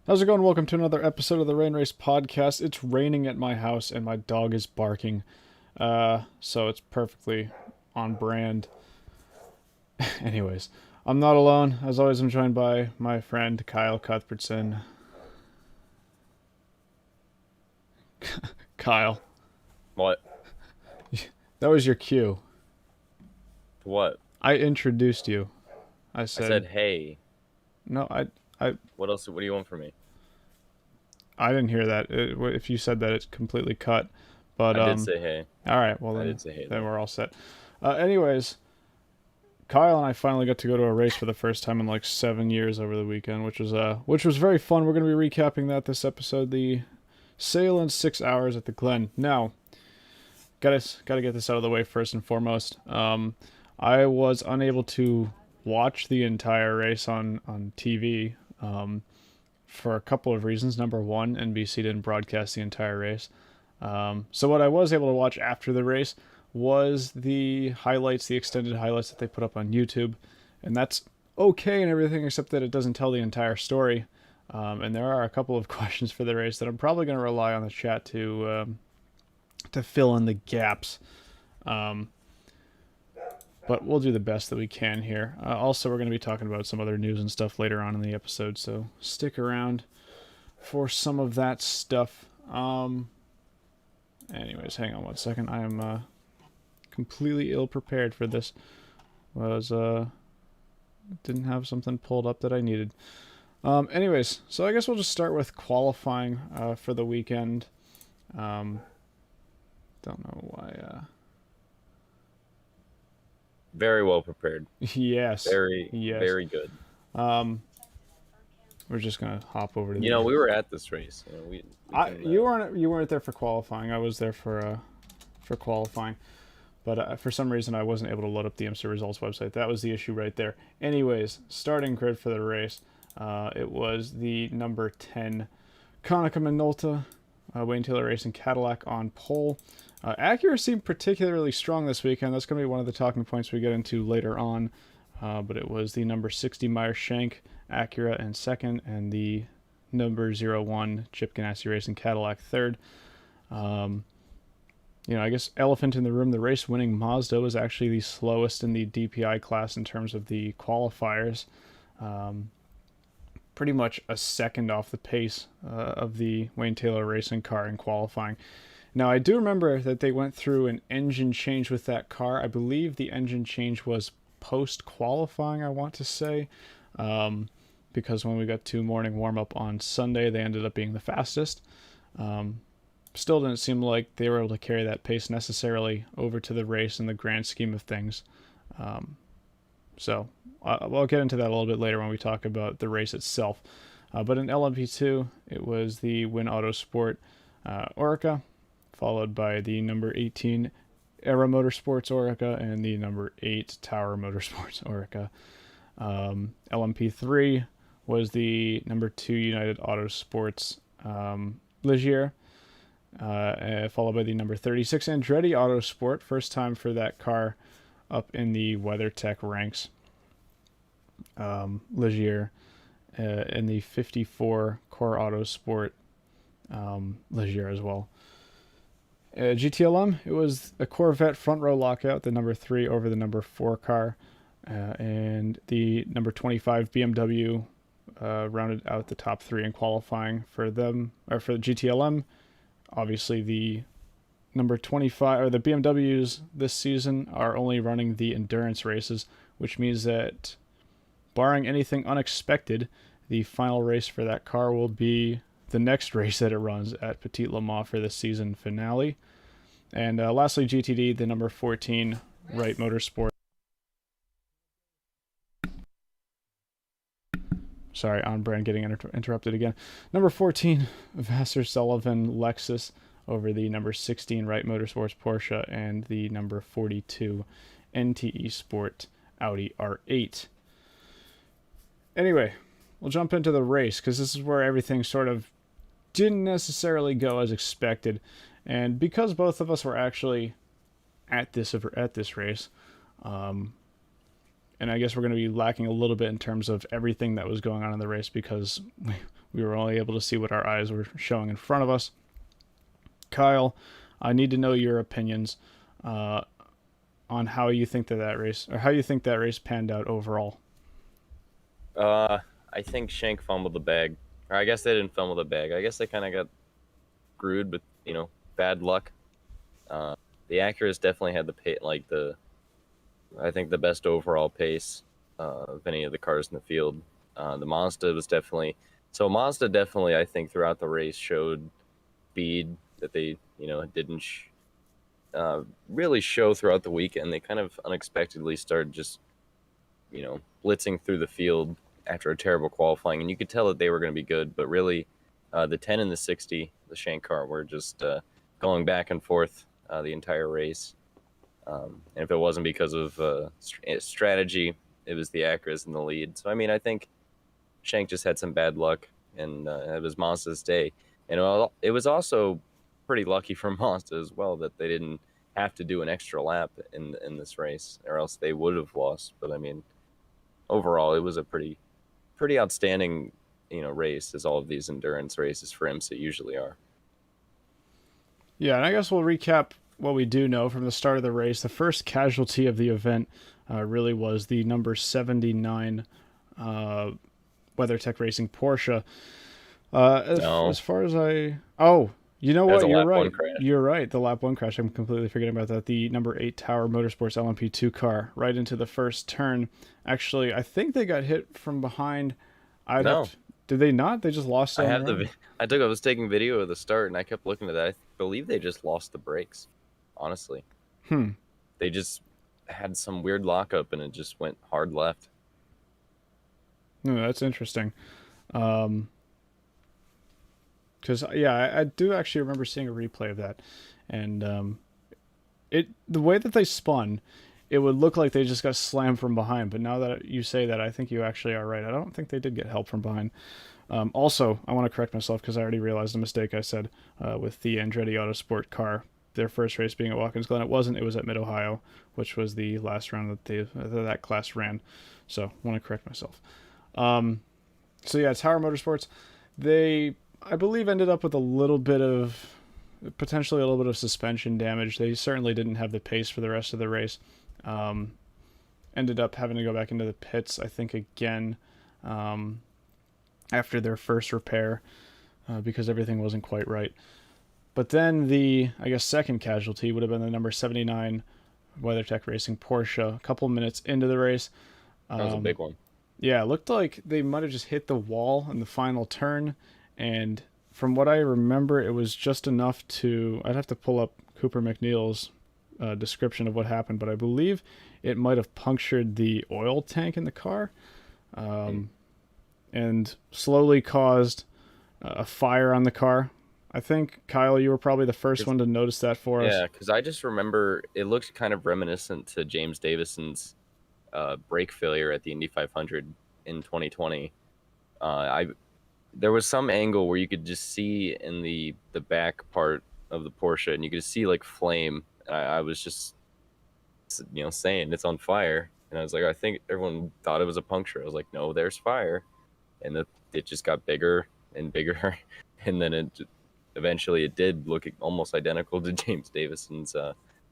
How's it going? Welcome to another episode of the Rain Race Podcast. It's raining at my house and my dog is barking. So it's perfectly on brand. Anyways, I'm not alone. As always, I'm joined by my friend Kyle Cuthbertson. Kyle, What? that was your cue. What? I introduced you. I said, hey. No, What else? What do you want from me? I didn't hear that. If you said that, it's completely cut. But I did say hey. all right, well I then, did say hey. then we're all set. Anyways, Kyle and I finally got to go to a race for the first time in like 7 years over the weekend, which was very fun. We're going to be recapping that this episode. The Sahlen 6 hours at the Glen. Now, gotta get this out of the way first and foremost. I was unable to watch the entire race on TV for a couple of reasons. Number one, NBC didn't broadcast the entire race. So what I was able to watch after the race was the highlights, the extended highlights that they put up on YouTube, and that's okay and everything, except that it doesn't tell the entire story. And there are a couple of questions for the race that I'm probably going to rely on the chat to fill in the gaps. But we'll do the best that we can here. Also, we're going to be talking about some other news and stuff later on in the episode, so stick around for some of that stuff. Anyways, hang on one second. I am completely ill-prepared for this. Didn't have something pulled up that I needed. Anyways, so I guess we'll just start with qualifying for the weekend. Don't know why... Very well prepared. Yes. Very, yes. very good. We're just gonna hop over to. We were at this race. You weren't there for qualifying. I was there for qualifying, but for some reason I wasn't able to load up the IMSA results website. That was the issue right there. Anyways, starting grid for the race. It was the number 10 Konica Minolta Wayne Taylor Racing Cadillac on pole. Acura seemed particularly strong this weekend. That's going to be one of the talking points we get into later on. But it was the number 60 Meyer Shank Acura in second, and the number 01 Chip Ganassi Racing Cadillac third. I guess elephant in the room, the race-winning Mazda was actually the slowest in the DPI class in terms of the qualifiers. Pretty much a second off the pace of the Wayne Taylor Racing car in qualifying. Now, I do remember that they went through an engine change with that car. I believe the engine change was post-qualifying, I want to say, because when we got to morning warm-up on Sunday, they ended up being the fastest. Still didn't seem like they were able to carry that pace necessarily over to the race in the grand scheme of things. So I'll get into that a little bit later when we talk about the race itself. But in LMP2, it was the Win Autosport Orica, followed by the number 18 Aero Motorsports Orica and the number 8 Tower Motorsports Orica. LMP3 was the number 2 United Autosports Ligier, followed by the number 36 Andretti Autosport. First time for that car up in the WeatherTech ranks. Ligier in the 54 Core Autosport Ligier as well. GTLM, it was a Corvette front row lockout, the number 3 over the number 4 car, and the number 25 BMW rounded out the top 3 in qualifying for them, or for the GTLM. Obviously, the number 25, or the BMWs this season are only running the endurance races, which means that, barring anything unexpected, the final race for that car will be the next race that it runs at Petit Le Mans for the season finale. And lastly, GTD, the number 14 Wright Motorsport. Sorry, on brand getting interrupted again. Number 14, Vassar Sullivan Lexus over the number 16 Wright Motorsports Porsche and the number 42 NTE Sport Audi R8. Anyway, we'll jump into the race because this is where everything sort of didn't necessarily go as expected, and because both of us were actually at this race, and I guess we're going to be lacking a little bit in terms of everything that was going on in the race because we were only able to see what our eyes were showing in front of us. Kyle, I need to know your opinions on how you think that race, or how you think that race panned out overall. I think Shank fumbled the bag. Or I guess they didn't fumble the bag. I guess they kind of got screwed, but bad luck. The Acuras definitely had I think the best overall pace of any of the cars in the field. The Mazda was definitely I think throughout the race showed speed that they didn't really show throughout the weekend. They kind of unexpectedly started just blitzing through the field after a terrible qualifying, and you could tell that they were going to be good, but really the 10 and the 60, the Shank car, were just going back and forth the entire race. And if it wasn't because of strategy, it was the Acuras in the lead. So, I mean, I think Shank just had some bad luck, and it was Mazda's day. And it was also pretty lucky for Mazda as well that they didn't have to do an extra lap in this race, or else they would have lost. But, I mean, overall, it was a pretty outstanding, race, as all of these endurance races for IMSA usually are. Yeah, and I guess we'll recap what we do know from the start of the race. The first casualty of the event really was the number 79 WeatherTech Racing Porsche. As far as you know what? You're right. You're right. The lap 1 crash. I'm completely forgetting about that. The number 8 Tower Motorsports LMP2 car right into the first turn. Actually, I think they got hit from behind. Did they not? They just lost. I was taking video of the start, and I kept looking at that. I believe they just lost the brakes. Honestly, they just had some weird lockup, and it just went hard left. No, that's interesting. Because I do actually remember seeing a replay of that, and the way that they spun, it would look like they just got slammed from behind. But now that you say that, I think you actually are right. I don't think they did get help from behind. Also, I want to correct myself because I already realized a mistake I said with the Andretti Autosport car. Their first race being at Watkins Glen. It wasn't. It was at Mid-Ohio, which was the last round that that class ran. So I want to correct myself. So yeah, Tower Motorsports. They, I believe, ended up with potentially a little bit of suspension damage. They certainly didn't have the pace for the rest of the race. Ended up having to go back into the pits, I think, again after their first repair because everything wasn't quite right. But then the, I guess, second casualty would have been the number 79 WeatherTech Racing Porsche a couple minutes into the race. That was a big one. Yeah, it looked like they might have just hit the wall in the final turn, and from what I remember, it was just enough to... I'd have to pull up Cooper McNeil's description of what happened, but I believe it might have punctured the oil tank in the car and slowly caused a fire on the car. I think, Kyle, you were probably the first one to notice that for us. Yeah, because I just remember it looked kind of reminiscent to James Davison's brake failure at the Indy 500 in 2020. There was some angle where you could just see in the back part of the Porsche, and you could see like flame. I was just, saying it's on fire, and I was like, I think everyone thought it was a puncture. I was like, no, there's fire, and it just got bigger and bigger, and then eventually it did look almost identical to James Davison's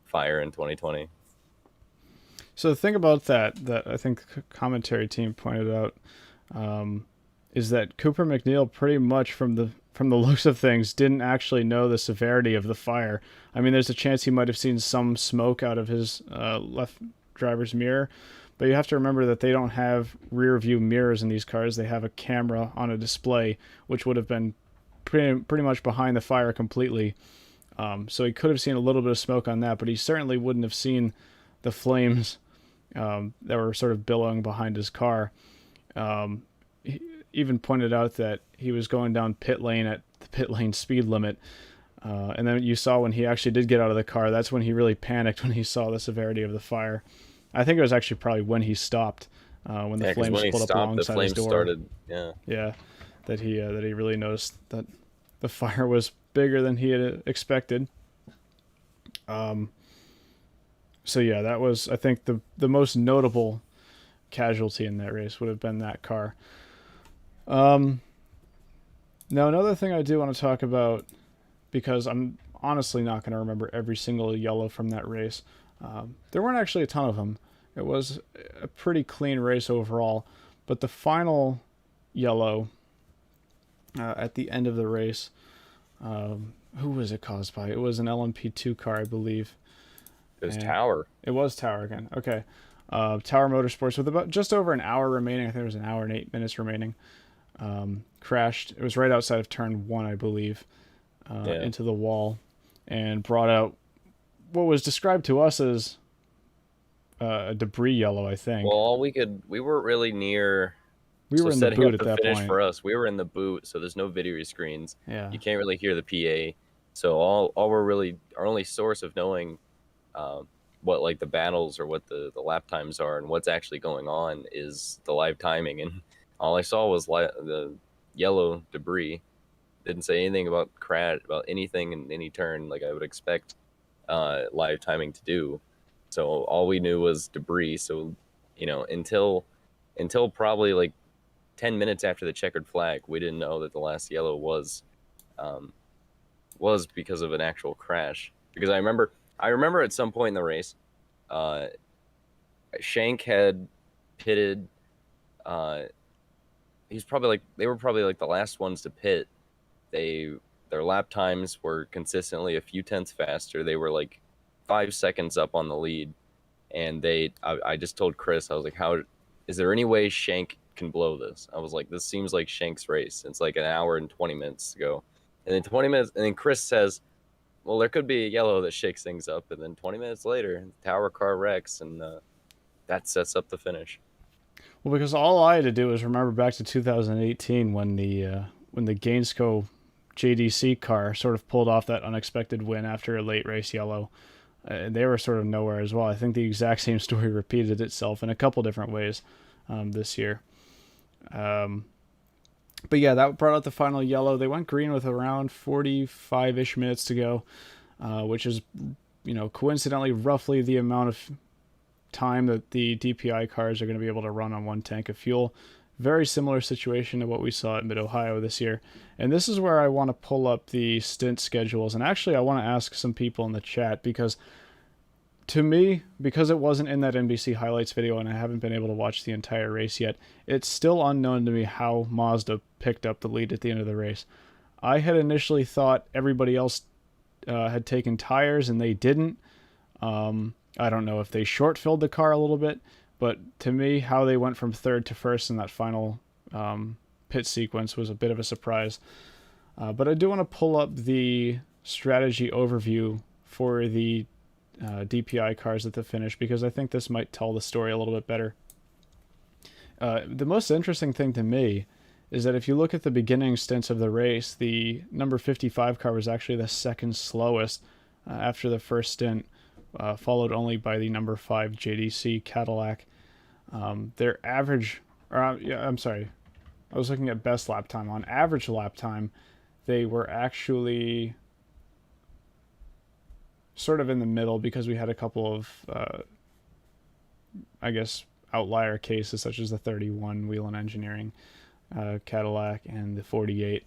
fire in 2020. So the thing about that I think the commentary team pointed out is that Cooper McNeil pretty much from the looks of things didn't actually know the severity of the fire. I mean, there's a chance he might have seen some smoke out of his left driver's mirror, but you have to remember that they don't have rear view mirrors in these cars. They have a camera on a display, which would have been pretty much behind the fire completely. So he could have seen a little bit of smoke on that, but he certainly wouldn't have seen the flames that were sort of billowing behind his car. He even pointed out that he was going down pit lane at the pit lane speed limit. And then you saw when he actually did get out of the car, that's when he really panicked when he saw the severity of the fire. I think it was actually probably when he stopped, when the flames pulled up alongside his door. Started, yeah, that he really noticed that the fire was bigger than he had expected. So yeah, that was, I think, the most notable casualty in that race would have been that car. Now, another thing I do want to talk about, because I'm honestly not going to remember every single yellow from that race. There weren't actually a ton of them. It was a pretty clean race overall, but the final yellow at the end of the race, who was it caused by? It was an LMP2 car, I believe. It was Tower. It was Tower again. Okay. Tower Motorsports, with about just over an hour remaining. I think it was an hour and 8 minutes remaining. Crashed. It was right outside of turn 1, I believe, into the wall, and brought out what was described to us as a debris yellow, I think. Well, we weren't really near. We were in the boot at that finish point. For us, we were in the boot, so there's no video screens. Yeah. You can't really hear the PA. So all we're really, our only source of knowing what like the battles or what the lap times are and what's actually going on is the live timing. And all I saw was the yellow debris. Didn't say anything about about anything in any turn like I would expect live timing to do. So all we knew was debris. So, until probably like 10 minutes after the checkered flag, we didn't know that the last yellow was because of an actual crash. Because I remember at some point in the race, Shank had pitted. They were probably like the last ones to pit. Their lap times were consistently a few tenths faster. They were like 5 seconds up on the lead, and I just told Chris, I was like, how is there any way Shank can blow this? I was like, this seems like Shank's race. It's like an hour and 20 minutes to go, and then 20 minutes, and then Chris says, well, there could be a yellow that shakes things up, and then 20 minutes later, the Tower car wrecks, and that sets up the finish. Well, because all I had to do was remember back to 2018 when the Gainesco JDC car sort of pulled off that unexpected win after a late race yellow. They were sort of nowhere as well. I think the exact same story repeated itself in a couple different ways this year. But yeah, that brought out the final yellow. They went green with around 45-ish minutes to go, which is, coincidentally roughly the amount of time that the DPI cars are going to be able to run on one tank of fuel. Very similar situation to what we saw at Mid-Ohio this year. And this is where I want to pull up the stint schedules. And actually, I want to ask some people in the chat, because to me, because it wasn't in that NBC highlights video and I haven't been able to watch the entire race yet, it's still unknown to me how Mazda picked up the lead at the end of the race. I had initially thought everybody else had taken tires and they didn't. I don't know if they short-filled the car a little bit, but to me, how they went from third to first in that final pit sequence was a bit of a surprise. But I do want to pull up the strategy overview for the DPI cars at the finish, because I think this might tell the story a little bit better. The most interesting thing to me is that if you look at the beginning stints of the race, the number 55 car was actually the second slowest after the first stint, followed only by the number 5 JDC Cadillac. Their average, I'm sorry, I was looking at best lap time. On average lap time, they were actually sort of in the middle, because we had a couple of, outlier cases, such as the 31 Wheel and Engineering Cadillac and the 48.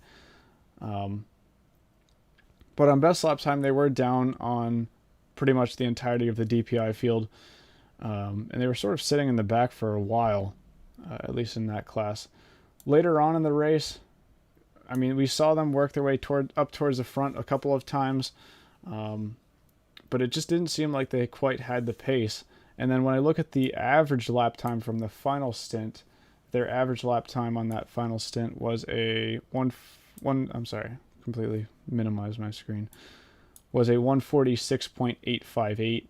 But on best lap time, they were down on pretty much the entirety of the DPI field. And they were sort of sitting in the back for a while, at least in that class. Later on in the race, we saw them work their way up towards the front a couple of times, but it just didn't seem like they quite had the pace. And then when I look at the average lap time from the final stint, their average lap time on that final stint was completely minimized my screen, was a 146.858.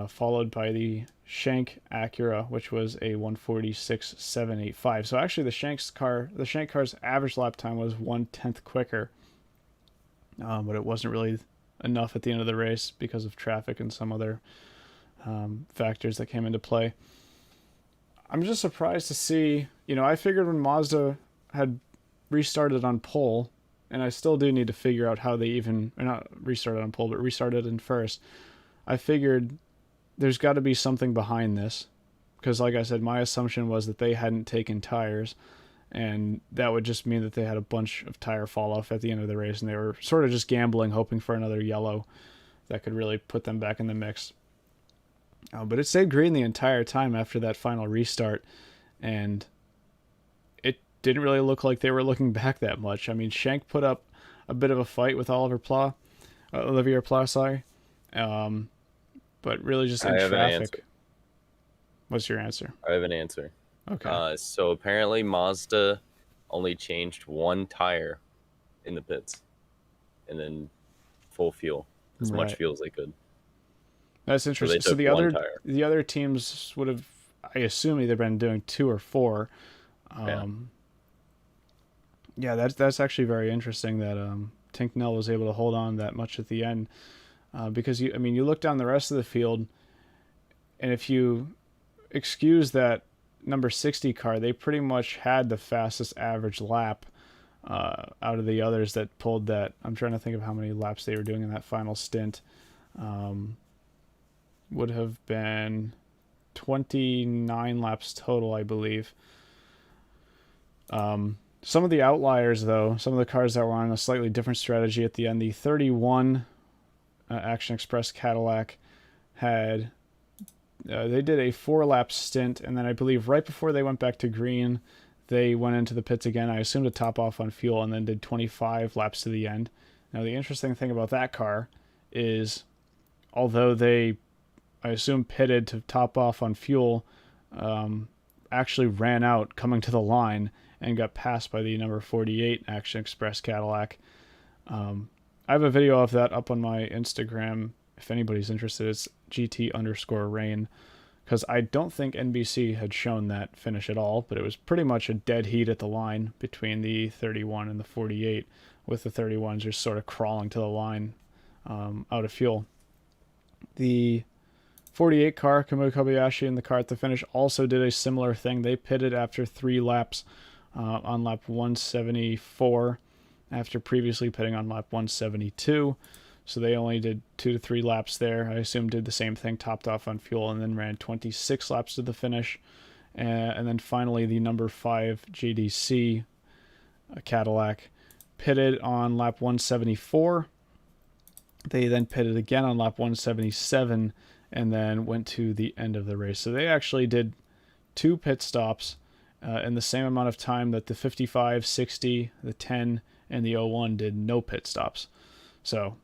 Followed by the Shank Acura, which was a 146.785. So actually, the Shank car's average lap time was 1/10 quicker, but it wasn't really enough at the end of the race because of traffic and some other factors that came into play. I'm just surprised to see. I figured when Mazda had restarted on pole, and I still do need to figure out how they not restarted on pole, but restarted in first. I figured there's got to be something behind this. because like I said, my assumption was that they hadn't taken tires, and that would just mean that they had a bunch of tire fall off at the end of the race, and they were sort of just gambling, hoping for another yellow that could really put them back in the mix. But it stayed green the entire time after that final restart, and it didn't really look like they were looking back that much. I mean, Schenk put up a bit of a fight with Olivier Pla, sorry, but really just in I have an traffic. answer. What's your answer? I have an answer. Okay. So apparently Mazda only changed one tire in the pits, and then full fuel, as much Right. fuel as they could. That's So they interesting. So took one tire. the other teams would have, I assume, either been doing 2 or 4. Yeah. Yeah, that's actually very interesting that Tinknell was able to hold on that much at the end, because you look down the rest of the field, and if you excuse that number 60 car, they pretty much had the fastest average lap out of the others that pulled that. I'm trying to think of how many laps they were doing in that final stint. Would have been 29 laps total, I believe. Some of the outliers, though, some of the cars that were on a slightly different strategy at the end, the 31 Action Express Cadillac had they did a 4-lap stint, and then I believe right before they went back to green, they went into the pits again, I assume to top off on fuel, and then did 25 laps to the end. Now, the interesting thing about that car is, although they, I assume, pitted to top off on fuel, actually ran out coming to the line and got passed by the number 48 Action Express Cadillac. I have a video of that up on my Instagram. If anybody's interested, it's GT_rain, because I don't think NBC had shown that finish at all, but it was pretty much a dead heat at the line between the 31 and the 48, with the 31s just sort of crawling to the line out of fuel. The 48 car, Kamui Kobayashi, in the car at the finish, also did a similar thing. They pitted after 3 laps on lap 174, after previously pitting on lap 172. So they only did 2 to 3 laps there. I assume did the same thing, topped off on fuel, and then ran 26 laps to the finish. And then finally, the number 5 JDC Cadillac pitted on lap 174. They then pitted again on lap 177, and then went to the end of the race. So they actually did 2 pit stops in the same amount of time that the 55, 60, the 10, and the 01 did no pit stops. So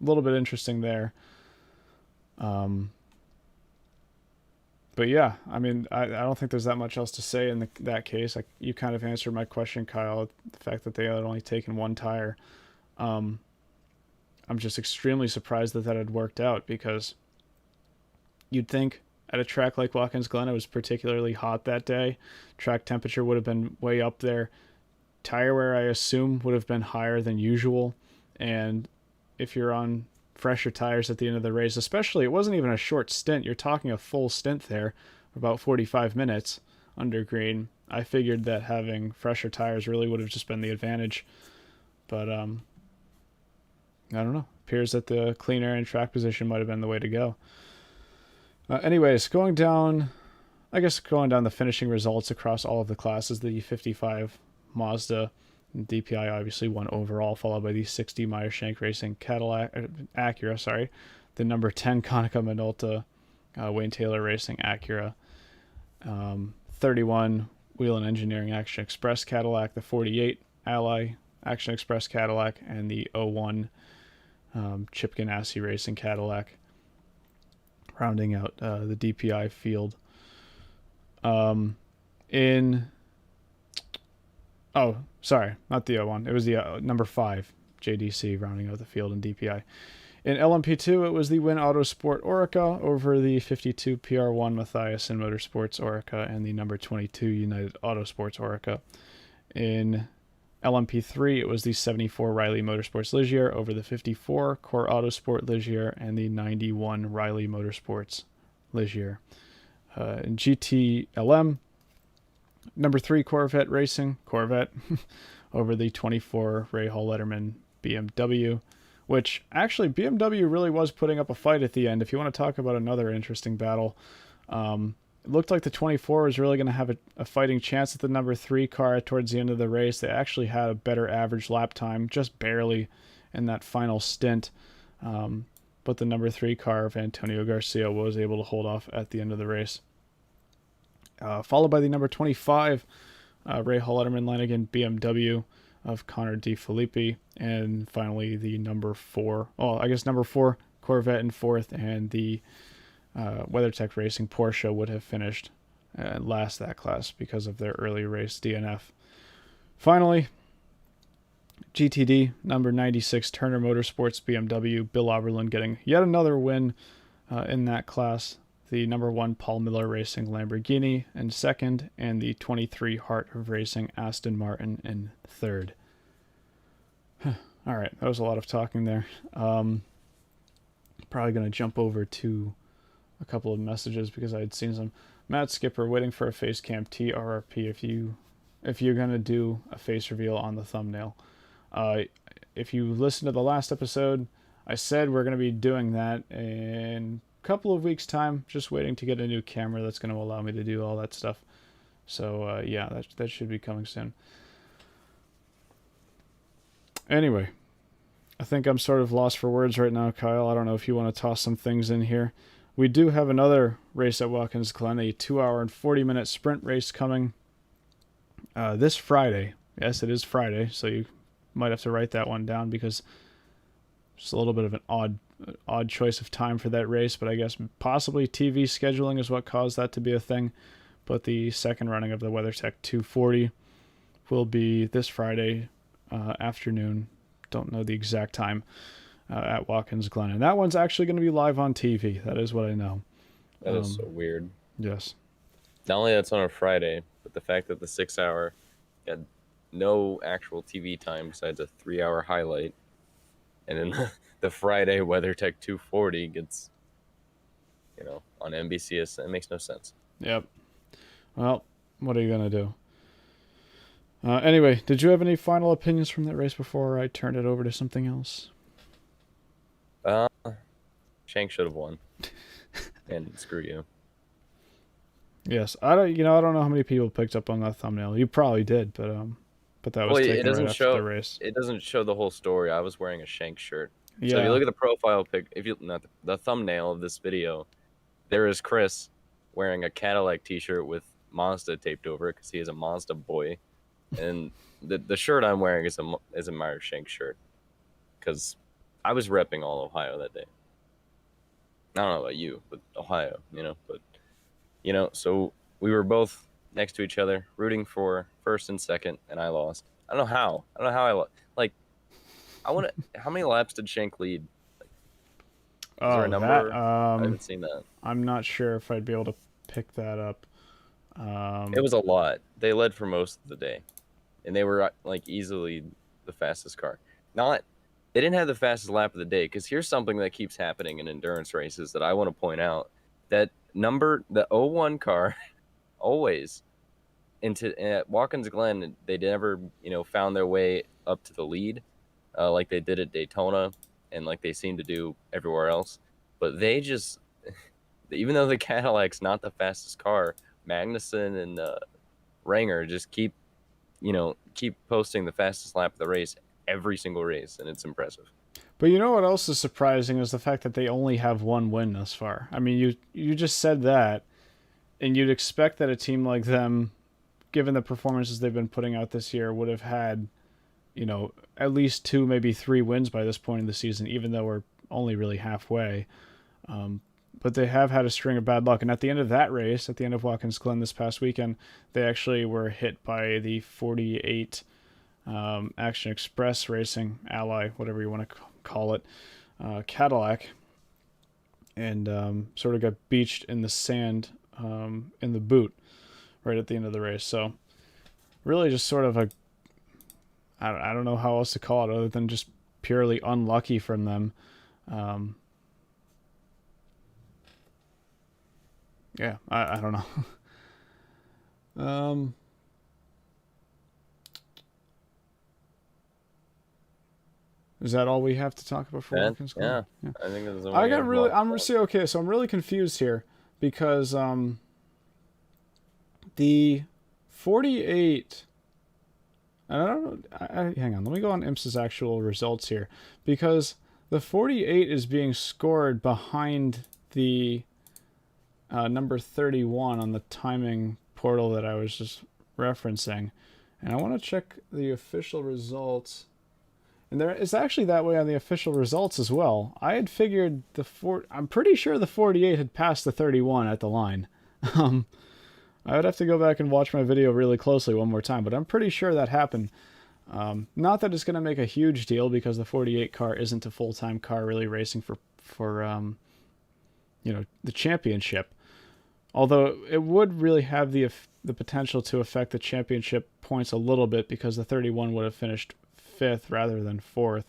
a little bit interesting there. But yeah, I mean, I don't think there's that much else to say in that case. You kind of answered my question, Kyle, the fact that they had only taken 1 tire. I'm just extremely surprised that had worked out, because you'd think at a track like Watkins Glen, it was particularly hot that day. Track temperature would have been way up there. Tire wear, I assume, would have been higher than usual. And if you're on fresher tires at the end of the race, especially, it wasn't even a short stint. You're talking a full stint there, about 45 minutes under green. I figured that having fresher tires really would have just been the advantage. But I don't know. Appears that the clean air and track position might have been the way to go. Anyways, going down the finishing results across all of the classes, the 55 Mazda DPI obviously won overall, followed by the 60 Meyer Shank Racing Acura, the number 10 Konica Minolta Wayne Taylor Racing Acura, 31 Whelen Engineering Action Express Cadillac, the 48 Ally Action Express Cadillac, and the 01 Chip Ganassi Racing Cadillac, rounding out the DPI field. Not the 01. It was the number 5 JDC rounding out the field in DPI. In LMP2, it was the Win Autosport Orica over the 52 PR1 Mathiasen Motorsports Orica and the number 22 United Autosports Orica. In LMP3, it was the 74 Riley Motorsports Ligier over the 54 Core Autosport Ligier and the 91 Riley Motorsports Ligier. In GTLM, number 3 Corvette Racing, Corvette, over the 24 Ray Hall Letterman BMW, which actually BMW really was putting up a fight at the end. If you want to talk about another interesting battle, it looked like the 24 was really going to have a fighting chance at the number 3 car towards the end of the race. They actually had a better average lap time, just barely, in that final stint. But the number 3 car of Antonio Garcia was able to hold off at the end of the race. Followed by the number 25, Ray Letterman Lanigan BMW of Connor DeFilippi. And finally the number 4, number 4 Corvette in 4th, and the WeatherTech Racing Porsche would have finished last that class because of their early race DNF. Finally, GTD number 96 Turner Motorsports BMW, Bill Oberlin getting yet another win in that class. The number 1 Paul Miller Racing Lamborghini in 2nd, and the 23 Heart of Racing Aston Martin in 3rd. All right, that was a lot of talking there. Probably going to jump over to a couple of messages because I had seen some. Matt Skipper, waiting for a face cam TRRP if you're going to do a face reveal on the thumbnail. If you listen to the last episode, I said we're going to be doing that in a couple of weeks' time. Just waiting to get a new camera that's going to allow me to do all that stuff. So yeah, that should be coming soon. Anyway, I think I'm sort of lost for words right now, Kyle. I don't know if you want to toss some things in here. We do have another race at Watkins Glen, a 2-hour and 40-minute sprint race coming this Friday. Yes, it is Friday, so you might have to write that one down because it's a little bit of an odd choice of time for that race, but I guess possibly TV scheduling is what caused that to be a thing. But the second running of the WeatherTech 240 will be this Friday afternoon. Don't know the exact time at Watkins Glen. And that one's actually going to be live on TV. That is what I know. That is so weird. Yes. Not only that's on a Friday, but the fact that the 6-hour had no actual TV time besides a 3-hour highlight. And then the Friday WeatherTech 240 gets, on NBC. It makes no sense. Yep. Well, what are you going to do? Anyway, did you have any final opinions from that race before I turned it over to something else? Shank should have won. And screw you. Yes, I don't know how many people picked up on that thumbnail. You probably did, but that was taken right after the race. It doesn't show the whole story. I was wearing a Shank shirt. Yeah. So if you look at the profile pic, the thumbnail of this video, there is Chris wearing a Cadillac T-shirt with Mazda taped over it because he is a Mazda boy, and the shirt I'm wearing is a Meyer Shank shirt because I was repping all Ohio that day. I don't know about you, but Ohio, so we were both next to each other, rooting for first and second, and I lost. I don't know how I lost. How many laps did Shank lead? Is there a number? I haven't seen that. I'm not sure if I'd be able to pick that up. It was a lot. They led for most of the day, and they were easily the fastest car. They didn't have the fastest lap of the day, because here's something that keeps happening in endurance races that I want to point out. That the 01 car, always, at Watkins Glen, they never, found their way up to the lead, like they did at Daytona, and like they seem to do everywhere else. But they just, even though the Cadillac's not the fastest car, Magnussen and Ranger just keep posting the fastest lap of the race every single race, and it's impressive. But you know what else is surprising is the fact that they only have one win thus far. I mean, you just said that, and you'd expect that a team like them, given the performances they've been putting out this year, would have had, at least 2, maybe 3 wins by this point in the season, even though we're only really halfway. But they have had a string of bad luck. And at the end of that race, at the end of Watkins Glen this past weekend, they actually were hit by the 48 Action Express Racing Ally, whatever you want to call it, Cadillac, and sort of got beached in the sand in the boot right at the end of the race. So really just sort of I don't know how else to call it other than just purely unlucky from them. Yeah, I don't know. Is that all we have to talk about for Watkins Glen? Yeah, I think I'm really confused here because The 48. I don't know. Hang on. Let me go on IMSA's actual results here, because the 48 is being scored behind the number 31 on the timing portal that I was just referencing, and I want to check the official results. And there is actually that way on the official results as well. I had figured I'm pretty sure the 48 had passed the 31 at the line. Um, I would have to go back and watch my video really closely one more time, but I'm pretty sure that happened. Not that it's going to make a huge deal, because the 48 car isn't a full-time car really racing for the championship. Although it would really have the potential to affect the championship points a little bit, because the 31 would have finished 5th rather than 4th.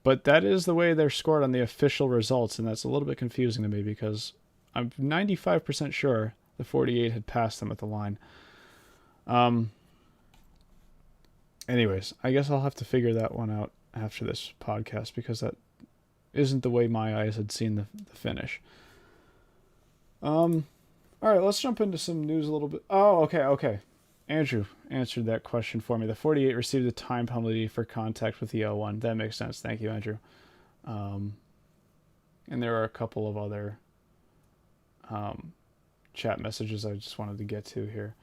But that is the way they're scored on the official results, and that's a little bit confusing to me, because I'm 95% sure the 48 had passed them at the line. Anyways, I guess I'll have to figure that one out after this podcast, because that isn't the way my eyes had seen the finish. All right, let's jump into some news a little bit. Oh, okay. Andrew answered that question for me. The 48 received a time penalty for contact with the 01. That makes sense. Thank you, Andrew. And there are a couple of other chat messages I just wanted to get to here.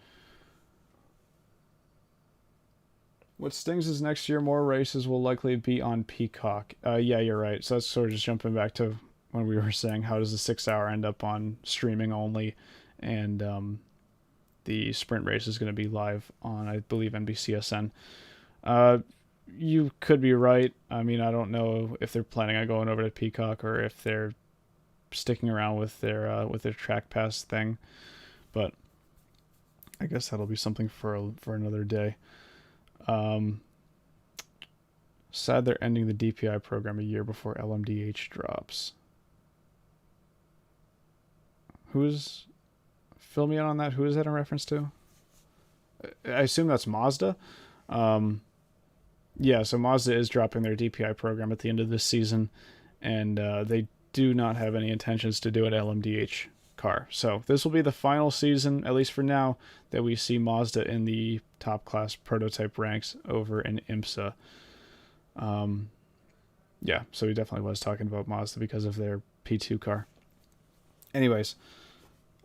What stings is next year, more races will likely be on Peacock. Yeah, you're right. So that's sort of just jumping back to when we were saying, how does the 6 hour end up on streaming only, and the sprint race is going to be live on, I believe, NBCSN. You could be right. I mean, I don't know if they're planning on going over to Peacock, or if they're sticking around with their track pass thing, but I guess that'll be something for another day. Sad they're ending the DPI program a year before LMDH drops. Fill me in on that. Who is that in reference to? I assume that's Mazda. Yeah, so Mazda is dropping their DPI program at the end of this season, and they do not have any intentions to do an LMDH car. So this will be the final season, at least for now, that we see Mazda in the top class prototype ranks over in IMSA. Yeah, so he definitely was talking about Mazda because of their P2 car. Anyways,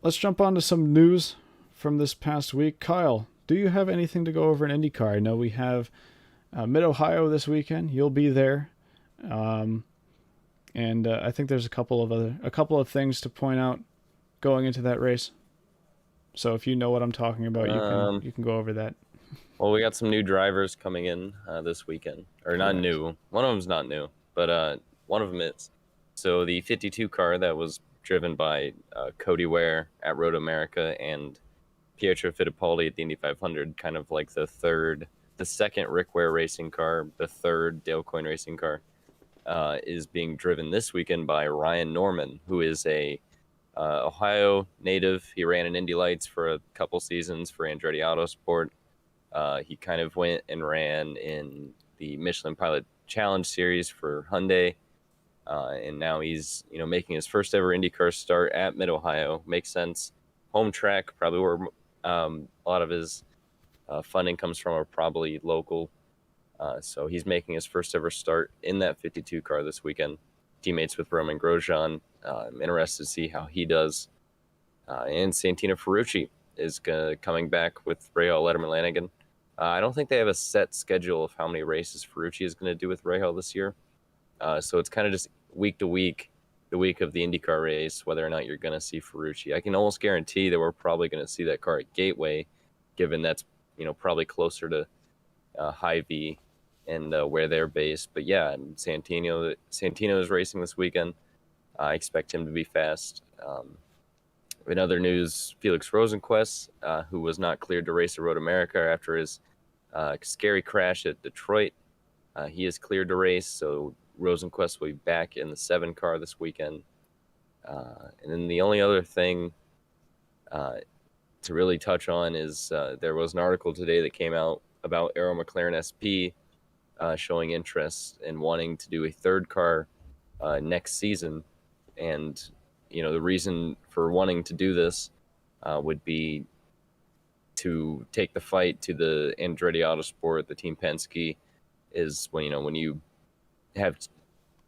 let's jump on to some news from this past week. Kyle, do you have anything to go over in IndyCar? I know we have Mid-Ohio this weekend. You'll be there. And I think there's a couple of things to point out going into that race. So if you know what I'm talking about, you can go over that. Well, we got some new drivers coming in this weekend. Or not Correct. new. One of them's not new, but one of them is. So the 52 car that was driven by Cody Ware at Road America and Pietro Fittipaldi at the Indy 500, kind of like the second Rick Ware racing car, the third Dale Coyne racing car, is being driven this weekend by Ryan Norman, who is a Ohio native. He ran in Indy Lights for a couple seasons for Andretti Autosport. He kind of went and ran in the Michelin Pilot Challenge Series for Hyundai, and now he's making his first ever IndyCar start at Mid-Ohio. Makes sense. Home track, probably where a lot of his funding comes from, are probably local. So he's making his first ever start in that 52 car this weekend. Teammates with Roman Grosjean. I'm interested to see how he does. And Santino Ferrucci is coming back with Rahal Letterman-Lanigan. I don't think they have a set schedule of how many races Ferrucci is going to do with Rahal this year. So it's kind of just week to week, the week of the IndyCar race, whether or not you're going to see Ferrucci. I can almost guarantee that we're probably going to see that car at Gateway, given that's probably closer to Hy-Vee and where they're based. But yeah, Santino is racing this weekend. I expect him to be fast. In other news, Felix Rosenquist, who was not cleared to race at Road America after his scary crash at Detroit, he is cleared to race, so Rosenquist will be back in the 7 car this weekend. And then the only other thing to really touch on is there was an article today that came out about Arrow McLaren SP showing interest in wanting to do a 3rd car next season. And the reason for wanting to do this would be to take the fight to the Andretti Autosport, the Team Penske, is when you have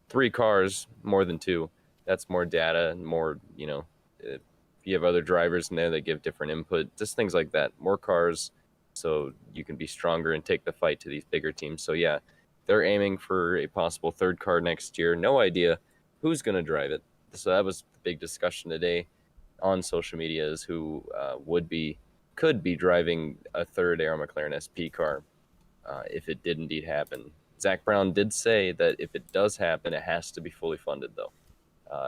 three cars, more than two, that's more data and more, if you have other drivers in there that give different input, just things like that. More cars, so you can be stronger and take the fight to these bigger teams. So yeah, they're aiming for a possible third car next year. No idea who's going to drive it. So that was the big discussion today on social media, is who could be driving a third Arrow McLaren SP car if it did indeed happen. Zach Brown did say that if it does happen, it has to be fully funded, though.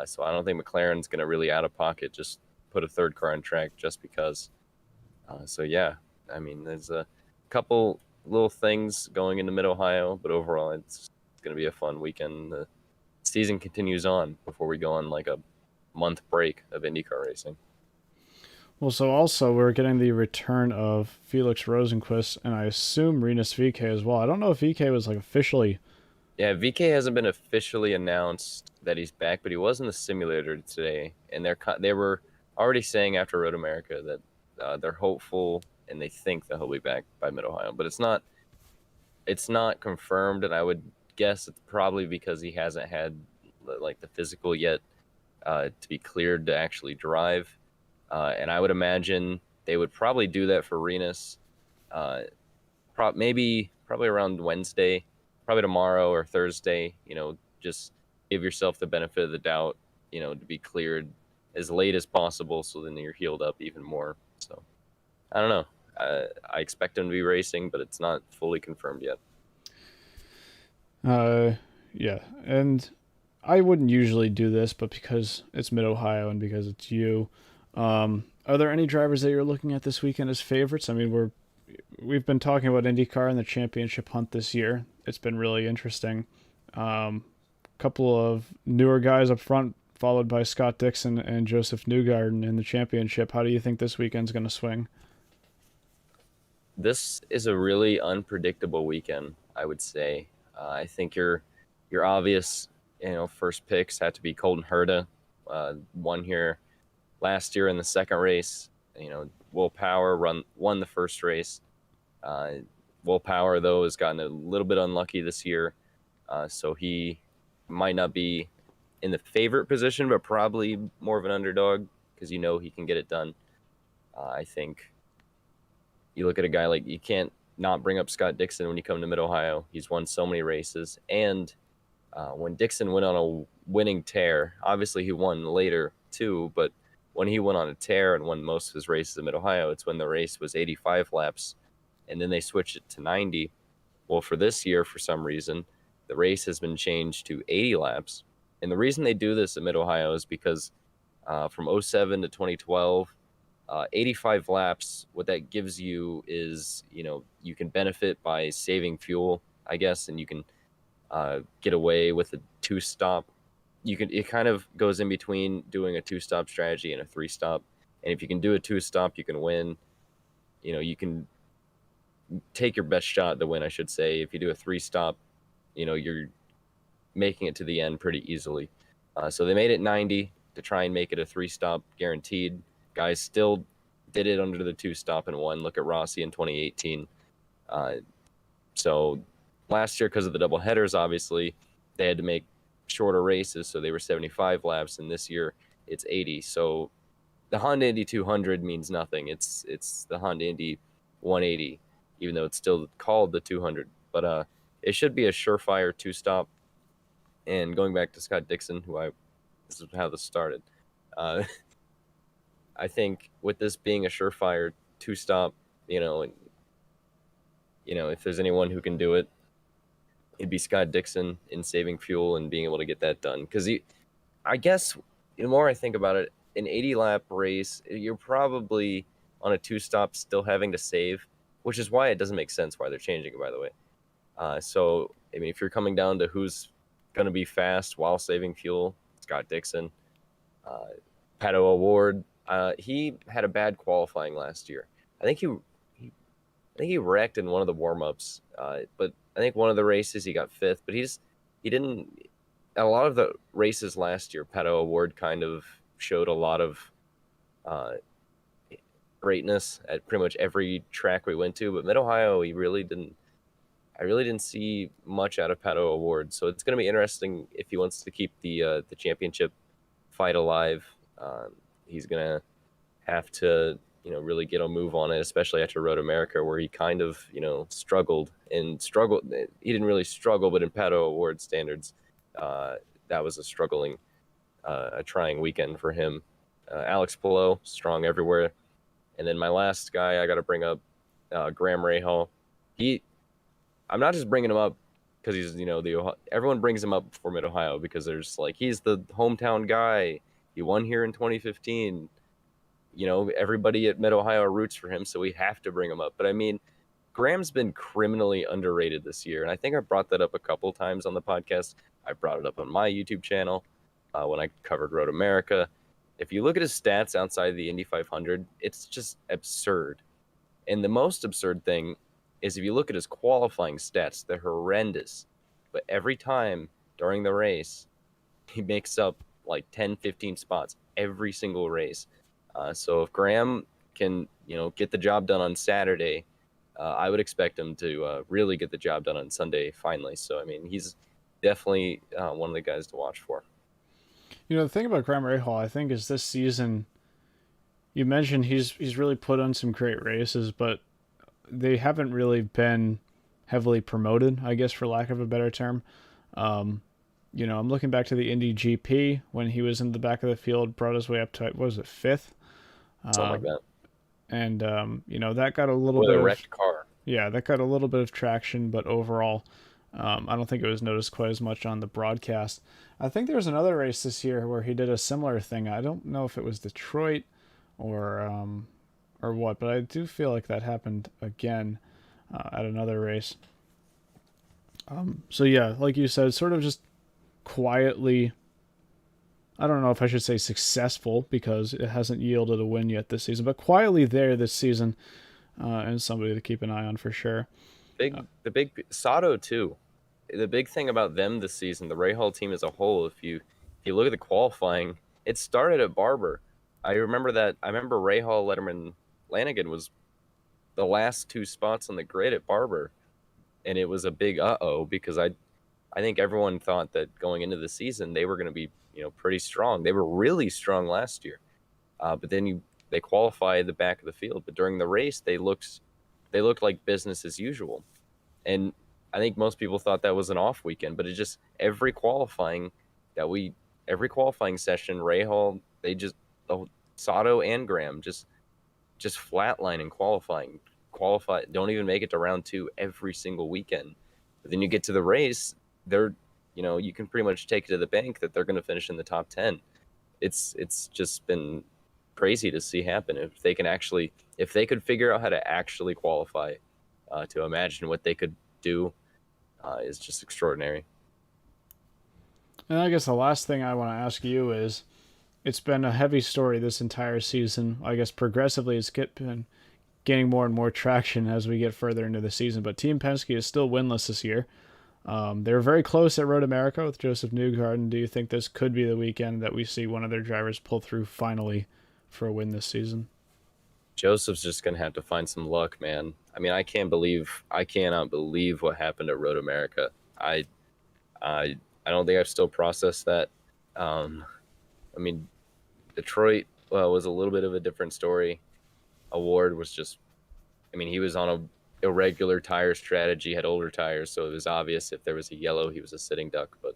So I don't think McLaren's going to really out of pocket just put a third car on track just because. So yeah, I mean, there's a couple little things going into Mid Ohio, but overall, it's going to be a fun weekend. The season continues on before we go on like a month break of IndyCar racing. Well, so also we're getting the return of Felix Rosenquist, and I assume Rinus VK as well. I don't know if VK was like officially. Yeah, VK hasn't been officially announced that he's back, but he was in the simulator today, and they were already saying after Road America that they're hopeful and they think that he'll be back by Mid Ohio, but it's not confirmed, and I would guess it's probably because he hasn't had like the physical yet to be cleared to actually drive, and I would imagine they would probably do that for Renus, probably around Wednesday, probably tomorrow or Thursday. Just give yourself the benefit of the doubt, to be cleared as late as possible, so then you're healed up even more. So I don't know. I expect him to be racing, but it's not fully confirmed yet. Yeah, and I wouldn't usually do this, but because it's Mid Ohio and because it's you, are there any drivers that you're looking at this weekend as favorites? I mean, we've been talking about IndyCar and the championship hunt this year. It's been really interesting. Couple of newer guys up front, followed by Scott Dixon and Joseph Newgarden in the championship. How do you think this weekend's going to swing? This is a really unpredictable weekend, I would say. I think your obvious, first picks had to be Colton Herta, won here last year in the second race. Will Power won the first race. Will Power, though, has gotten a little bit unlucky this year, so he might not be in the favorite position, but probably more of an underdog because he can get it done. I think you look at a guy like, you can't not bring up Scott Dixon when you come to Mid Ohio. He's won so many races, and when Dixon went on a winning tear, obviously he won later too, but when he went on a tear and won most of his races in Mid Ohio, it's when the race was 85 laps, and then they switched it to 90. Well, for this year, for some reason, the race has been changed to 80 laps, and the reason they do this in Mid Ohio is because from 07 to 2012. 85 laps, what that gives you is, you can benefit by saving fuel, I guess, and you can get away with a two-stop. It kind of goes in between doing a two-stop strategy and a three-stop. And if you can do a two-stop, you can win. You can take your best shot to win, I should say. If you do a three-stop, you're making it to the end pretty easily. So they made it 90 to try and make it a three-stop guaranteed. Guys still did it under the two-stop and won. Look at Rossi in 2018. So last year, because of the double headers, obviously, they had to make shorter races, so they were 75 laps, and this year it's 80. So the Honda Indy 200 means nothing. It's the Honda Indy 180, even though it's still called the 200. But it should be a surefire two-stop. And going back to Scott Dixon, this is how this started. I think with this being a surefire two-stop, if there's anyone who can do it, it'd be Scott Dixon in saving fuel and being able to get that done. Because I guess the more I think about it, an 80-lap race, you're probably on a two-stop still having to save, which is why it doesn't make sense why they're changing it, by the way. So, I mean, if you're coming down to who's going to be fast while saving fuel, Scott Dixon. Pato O'Ward, he had a bad qualifying last year. I think he wrecked in one of the warm-ups, but I think one of the races he got fifth. But he didn't. A lot of the races last year, Pato O'Ward kind of showed a lot of greatness at pretty much every track we went to. But Mid Ohio, he really didn't. I really didn't see much out of Pato Award. So it's going to be interesting if he wants to keep the championship fight alive. He's going to have to really get a move on it, especially after Road America, where he kind of struggled. He didn't really struggle, but in Pato Award standards, that was a trying weekend for him. Alex Palou, strong everywhere. And then my last guy I got to bring up, Graham Rahal. I'm not just bringing him up because he's everyone brings him up before Mid Ohio because there's he's the hometown guy. He won here in 2015. Everybody at Mid Ohio roots for him, so we have to bring him up. But I mean, Graham's been criminally underrated this year, and I think I brought that up a couple times on the podcast. I brought it up on my YouTube channel when I covered Road America. If you look at his stats outside the Indy 500, it's just absurd. And the most absurd thing is if you look at his qualifying stats, they're horrendous. But every time during the race, he makes up 10, 15 spots every single race. So if Graham can, get the job done on Saturday, I would expect him to really get the job done on Sunday finally. So, I mean, he's definitely one of the guys to watch for. The thing about Graham Rahal, I think, is this season, you mentioned he's really put on some great races, but they haven't really been heavily promoted, I guess, for lack of a better term. I'm looking back to the Indy GP when he was in the back of the field, brought his way up to, what was it, fifth? Something like that. And, that got a little bit of... wrecked car. Yeah, that got a little bit of traction, but overall, I don't think it was noticed quite as much on the broadcast. I think there was another race this year where he did a similar thing. I don't know if it was Detroit or what, but I do feel like that happened again at another race. So yeah, like you said, sort of just quietly, I don't know if I should say successful because it hasn't yielded a win yet this season, but quietly there this season, and somebody to keep an eye on for sure. The big Sato too. The big thing about them this season, the Rahal team as a whole, if you look at the qualifying, it started at Barber. I remember Rahal, Letterman, Lanigan was the last two spots on the grid at Barber, and it was a big because I think everyone thought that going into the season they were going to be pretty strong. They were really strong last year, but then they qualified the back of the field. But during the race, they looked like business as usual, and I think most people thought that was an off weekend. But it just every qualifying session, Rahal, Sato and Graham just flatline in qualifying. Don't even make it to round two every single weekend. But then you get to the race, you can pretty much take it to the bank that they're going to finish in the top 10. It's just been crazy to see happen. If they could figure out how to actually qualify, to imagine what they could do is just extraordinary. And I guess the last thing I want to ask you is, it's been a heavy story this entire season. I guess progressively it's been gaining more and more traction as we get further into the season. But Team Penske is still winless this year. They were very close at Road America with Joseph Newgarden. Do you think this could be the weekend that we see one of their drivers pull through finally for a win this season? Joseph's just going to have to find some luck, man. I mean, I cannot believe what happened at Road America. I don't think I've still processed that. I mean, Detroit was a little bit of a different story. Award was just, he was on a irregular tire strategy, had older tires, so it was obvious if there was a yellow, he was a sitting duck. But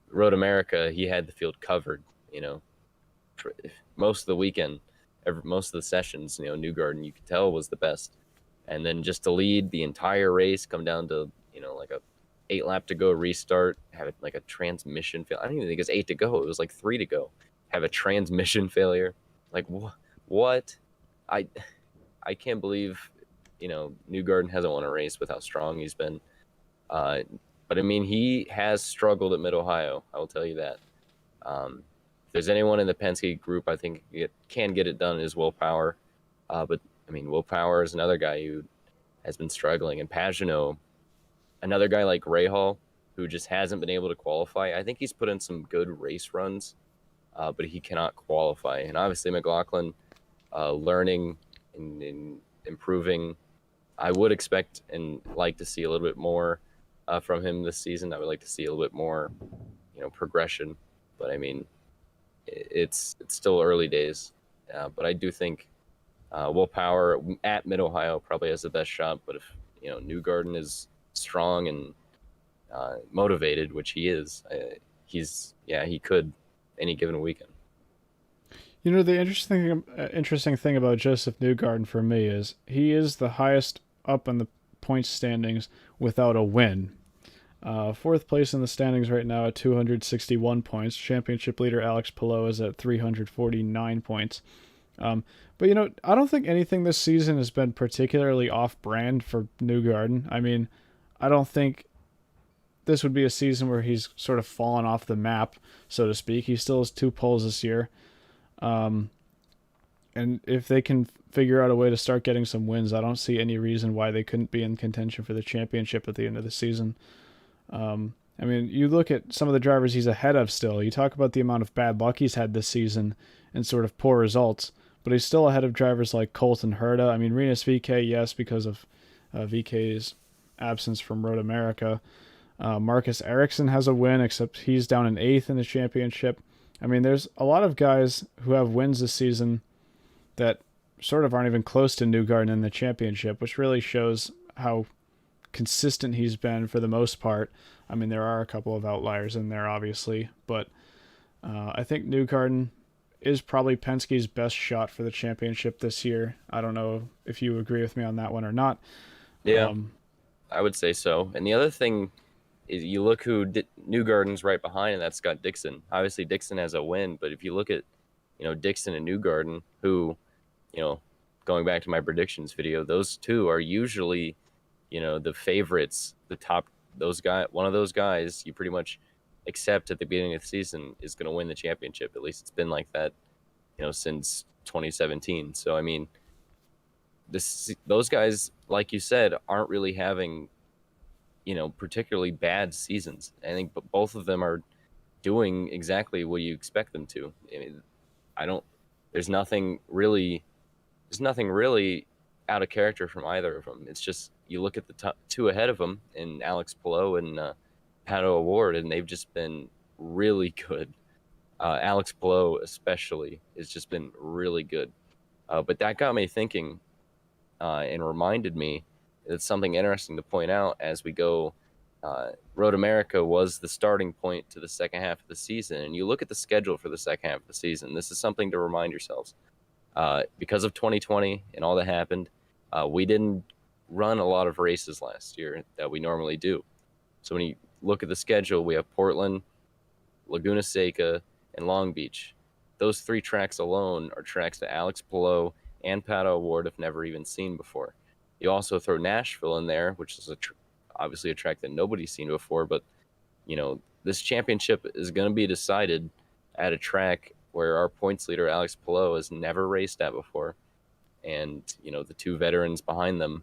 Road America, he had the field covered, most of the weekend, most of the sessions, Newgarden, you could tell, was the best. And then just to lead the entire race, come down to, like a 8 lap to go restart, have it like a transmission failure. I don't even think it's 8 to go. It was like 3 to go. Have a transmission failure. Like, what? I can't believe, Newgarden hasn't won a race with how strong he's been. But he has struggled at Mid Ohio. I will tell you that. If there's anyone in the Penske group, I think it can get it done is Will Power. But Will Power is another guy who has been struggling, and Pagenaud, another guy like Rahal, who just hasn't been able to qualify. I think he's put in some good race runs, but he cannot qualify. And obviously McLaughlin, learning in improving. I would expect and like to see a little bit more from him this season. I would like to see a little bit more, progression. But I mean, it's still early days. But I do think Will Power at Mid Ohio probably has the best shot. But if Newgarden is strong and motivated, which he is, he could any given weekend. The interesting thing about Joseph Newgarden for me is he is the highest up in the points standings without a win. Fourth place in the standings right now at 261 points. Championship leader Alex Palou is at 349 points. But I don't think anything this season has been particularly off-brand for Newgarden. I mean, I don't think this would be a season where he's sort of fallen off the map, so to speak. He still has 2 poles this year. And if they can figure out a way to start getting some wins, I don't see any reason why they couldn't be in contention for the championship at the end of the season. I mean, you look at some of the drivers he's ahead of still. You talk about the amount of bad luck he's had this season and sort of poor results, but he's still ahead of drivers like Colton Herta. I mean, Rinus VeeKay, yes, because of VeeKay's absence from Road America. Marcus Ericsson has a win, except he's down in 8th in the championship. I mean, there's a lot of guys who have wins this season that sort of aren't even close to Newgarden in the championship, which really shows how consistent he's been for the most part. I mean, there are a couple of outliers in there, obviously, but I think Newgarden is probably Penske's best shot for the championship this year. I don't know if you agree with me on that one or not. Yeah, I would say so. And the other thing is you look who Newgarden's right behind, and that's Scott Dixon. Obviously, Dixon has a win, but if you look at, Dixon and Newgarden, who, going back to my predictions video, those two are usually, the favorites, the top, one of those guys you pretty much accept at the beginning of the season is going to win the championship. At least it's been like that, since 2017. So, I mean, those guys, like you said, aren't really having, particularly bad seasons. I think both of them are doing exactly what you expect them to. I mean, there's nothing really out of character from either of them. It's just, you look at the top 2 ahead of them in Alex Palou and Pato O'Ward, and they've just been really good. Alex Palou especially has just been really good. But that got me thinking and reminded me it's something interesting to point out as we go. Road America was the starting point to the second half of the season, and you look at the schedule for the second half of the season. This is something to remind yourselves. Because of 2020 and all that happened, we didn't run a lot of races last year that we normally do. So when you look at the schedule, we have Portland, Laguna Seca, and Long Beach. Those 3 tracks alone are tracks that Alex Palou and Pato O'Ward have never even seen before. You also throw Nashville in there, which is obviously a track that nobody's seen before, but this championship is going to be decided at a track where our points leader Alex Palou has never raced at before, and the 2 veterans behind them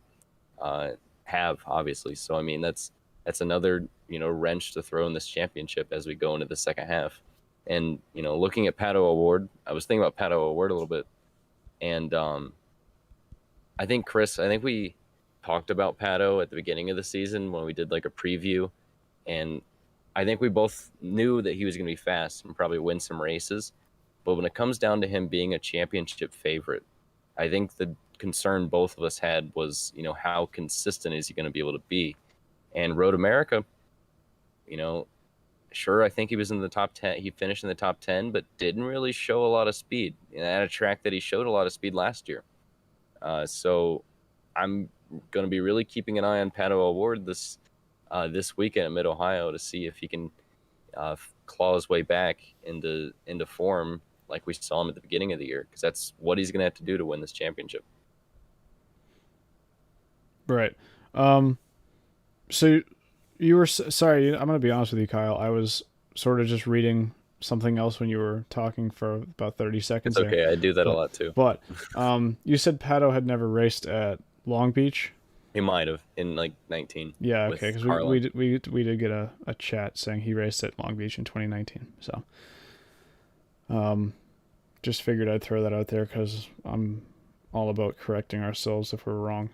have, obviously. So I mean, that's another wrench to throw in this championship as we go into the second half. And looking at Pato O'Ward, I was thinking about Pato O'Ward a little bit, and I think we talked about Pato at the beginning of the season when we did like a preview, and I think we both knew that he was going to be fast and probably win some races. But when it comes down to him being a championship favorite, I think the concern both of us had was, how consistent is he going to be able to be? And Road America, sure, I think he was in the top 10. He finished in the top 10, but didn't really show a lot of speed at a track that he showed a lot of speed last year. So I'm going to be really keeping an eye on Pato O'Ward this weekend at Mid Ohio to see if he can claw his way back into form like we saw him at the beginning of the year, because that's what he's going to have to do to win this championship. Right. So you were sorry. I'm going to be honest with you, Kyle. I was sort of just reading something else when you were talking for about 30 seconds. It's okay. There. I do that a lot too. But you said Pato had never raced at Long Beach. He might have in like 19. Yeah, okay, because we did get a chat saying he raced at Long Beach in 2019. So, just figured I'd throw that out there because I'm all about correcting ourselves if we're wrong.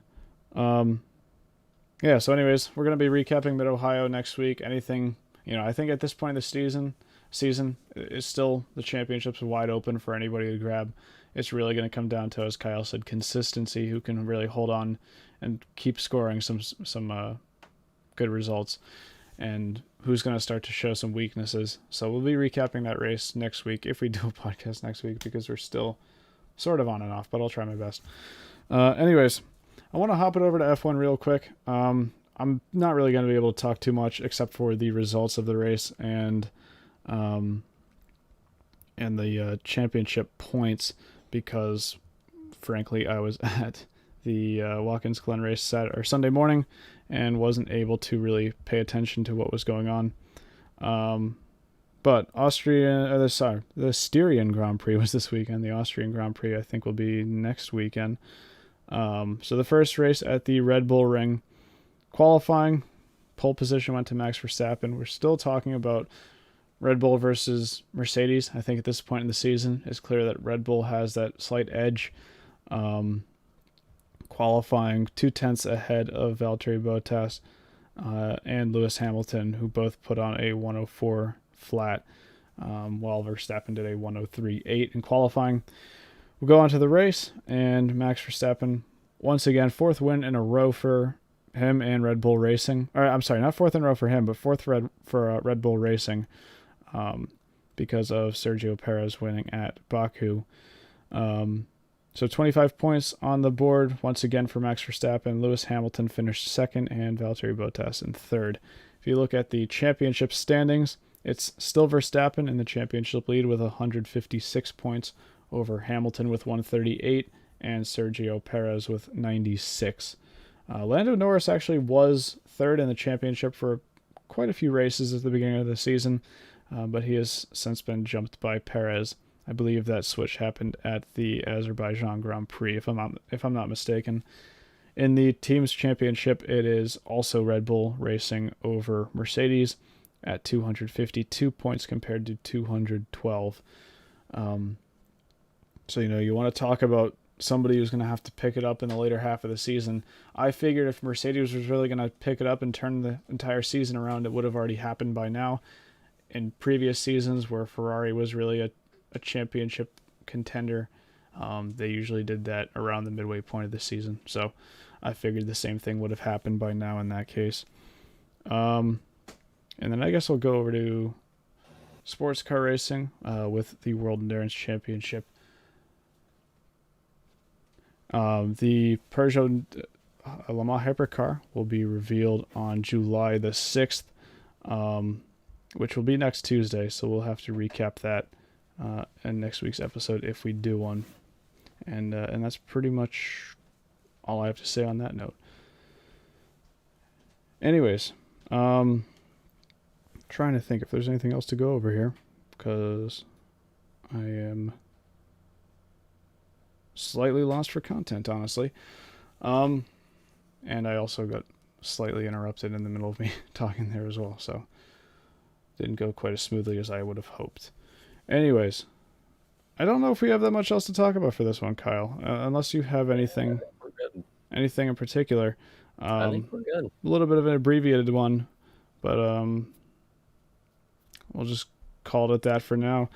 Yeah, so anyways, we're going to be recapping Mid-Ohio next week. Anything, I think at this point in the season is still, the championship's wide open for anybody to grab. It's really going to come down to, as Kyle said, consistency, who can really hold on and keep scoring some good results, and who's going to start to show some weaknesses. So we'll be recapping that race next week, if we do a podcast next week, because we're still sort of on and off, but I'll try my best. Anyways, I want to hop it over to F1 real quick. I'm not really going to be able to talk too much except for the results of the race and the championship points, because frankly I was at the Watkins Glen race Sunday morning and wasn't able to really pay attention to what was going on. But the Styrian Grand Prix was this weekend. The Austrian Grand Prix I think will be next weekend. So the first race at the Red Bull Ring, qualifying, pole position went to Max Verstappen. We're still talking about Red Bull versus Mercedes. I think at this point in the season, it's clear that Red Bull has that slight edge, qualifying 0.2 ahead of Valtteri Bottas and Lewis Hamilton, who both put on a 104 flat, while Verstappen did a 103.8 in qualifying. We'll go on to the race, and Max Verstappen, once again, fourth win in a row for him and Red Bull Racing. Or, I'm sorry, not fourth in a row for him, but fourth for Red Bull Racing, because of Sergio Perez winning at Baku. So 25 points on the board, once again, for Max Verstappen. Lewis Hamilton finished second, and Valtteri Bottas in third. If you look at the championship standings, it's still Verstappen in the championship lead with 156 points over Hamilton with 138 and Sergio Perez with 96. Lando Norris actually was third in the championship for quite a few races at the beginning of the season, but he has since been jumped by Perez. I believe that switch happened at the Azerbaijan Grand Prix, if I'm not mistaken. In the team's championship, it is also Red Bull Racing over Mercedes at 252 points compared to 212. So, you want to talk about somebody who's going to have to pick it up in the later half of the season. I figured if Mercedes was really going to pick it up and turn the entire season around, it would have already happened by now. In previous seasons where Ferrari was really a championship contender, they usually did that around the midway point of the season. So I figured the same thing would have happened by now in that case. And then I guess I'll go over to sports car racing with the World Endurance Championship. The Peugeot Le Mans Hypercar will be revealed on July the 6th, which will be next Tuesday, so we'll have to recap that in next week's episode if we do one. And that's pretty much all I have to say on that note. Anyways, trying to think if there's anything else to go over here, because I am slightly lost for content, honestly. And I also got slightly interrupted in the middle of me talking there as well, so didn't go quite as smoothly as I would have hoped. Anyways, I don't know if we have that much else to talk about for this one, Kyle, unless you have anything in particular. I think we're good. A little bit of an abbreviated one, but we'll just call it at that for now.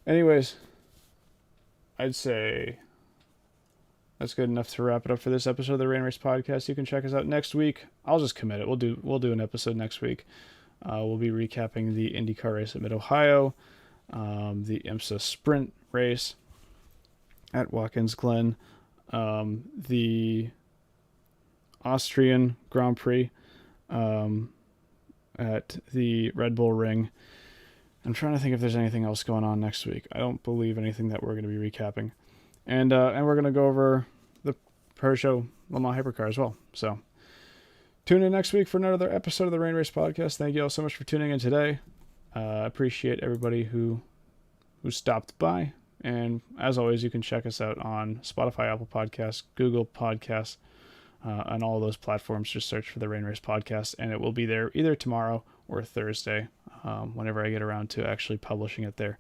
Anyways, I'd say that's good enough to wrap it up for this episode of the Rain Race Podcast. You can check us out next week. I'll just commit it. We'll do an episode next week. We'll be recapping the IndyCar race at Mid-Ohio, the IMSA sprint race at Watkins Glen, the Austrian Grand Prix at the Red Bull Ring. I'm trying to think if there's anything else going on next week. I don't believe anything that we're going to be recapping. And we're going to go over the Peugeot Le Mans Hypercar as well. So tune in next week for another episode of the Rain Race Podcast. Thank you all so much for tuning in today. I appreciate everybody who stopped by. And as always, you can check us out on Spotify, Apple Podcasts, Google Podcasts, on all those platforms. Just search for the Rain Race Podcast, and it will be there either tomorrow or Thursday, whenever I get around to actually publishing it there.